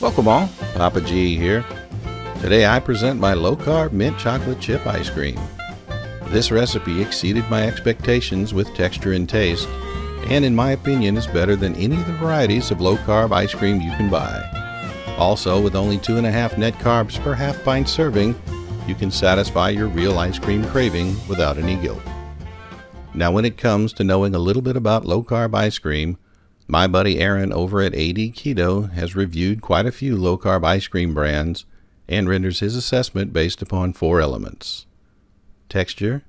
Welcome all, Papa G here. Today I present my low-carb mint chocolate chip ice cream. This recipe exceeded my expectations with texture and taste, and in my opinion is better than any of the varieties of low-carb ice cream you can buy. Also, with only 2.5 net carbs per half pint serving, you can satisfy your real ice cream craving without any guilt. Now when it comes to knowing a little bit about low-carb ice cream, my buddy Aaron over at Keto has reviewed quite a few low-carb ice cream brands and renders his assessment based upon 4 elements: texture,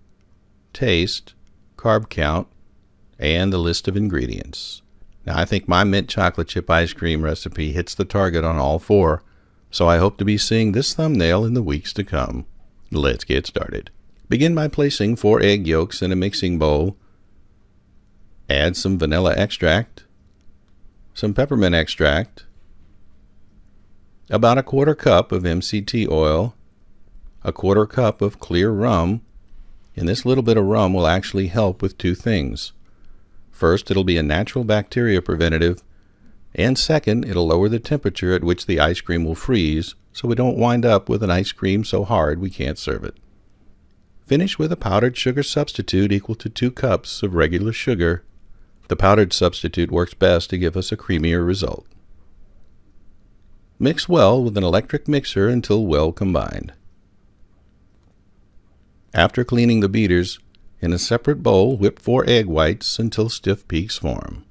taste, carb count, and the list of ingredients. Now I think my mint chocolate chip ice cream recipe hits the target on all 4, so I hope to be seeing this thumbnail in the weeks to come. Let's get started. Begin by placing 4 egg yolks in a mixing bowl. Add some vanilla extract, some peppermint extract, about 1/4 cup of MCT oil, 1/4 cup of clear rum, and this little bit of rum will actually help with 2 things. First, it'll be a natural bacteria preventative, and second, it'll lower the temperature at which the ice cream will freeze, so we don't wind up with an ice cream so hard we can't serve it. Finish with a powdered sugar substitute equal to 2 cups of regular sugar. The powdered substitute works best to give us a creamier result. Mix well with an electric mixer until well combined. After cleaning the beaters, in a separate bowl, whip 4 egg whites until stiff peaks form.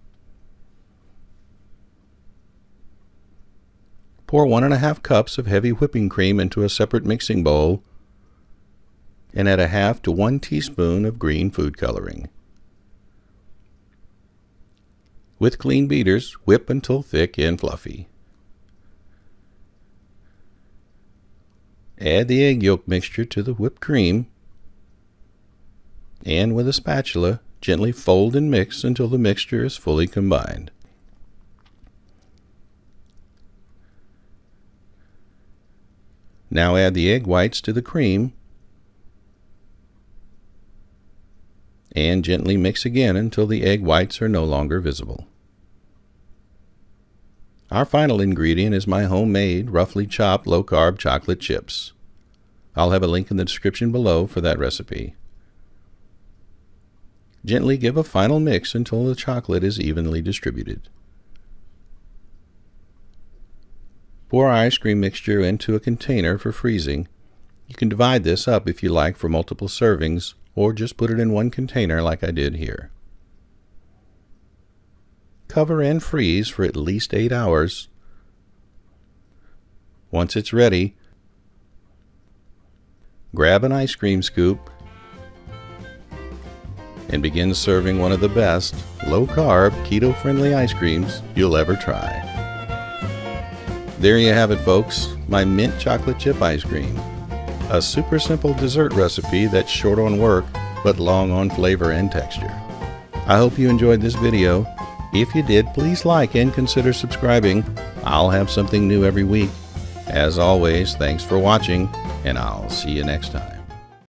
Pour 1.5 cups of heavy whipping cream into a separate mixing bowl and add 1/2 to 1 teaspoon of green food coloring. With clean beaters, whip until thick and fluffy. Add the egg yolk mixture to the whipped cream, and with a spatula, gently fold and mix until the mixture is fully combined. Now add the egg whites to the cream, and gently mix again until the egg whites are no longer visible. Our final ingredient is my homemade, roughly chopped low-carb chocolate chips. I'll have a link in the description below for that recipe. Gently give a final mix until the chocolate is evenly distributed. Pour our ice cream mixture into a container for freezing. You can divide this up if you like for multiple servings, or just put it in one container like I did here. Cover and freeze for at least 8 hours. Once it's ready, grab an ice cream scoop and begin serving one of the best low-carb, keto-friendly ice creams you'll ever try. There you have it, folks, my mint chocolate chip ice cream. A super simple dessert recipe that's short on work, but long on flavor and texture. I hope you enjoyed this video. If you did, please like and consider subscribing. I'll have something new every week. As always, thanks for watching, and I'll see you next time.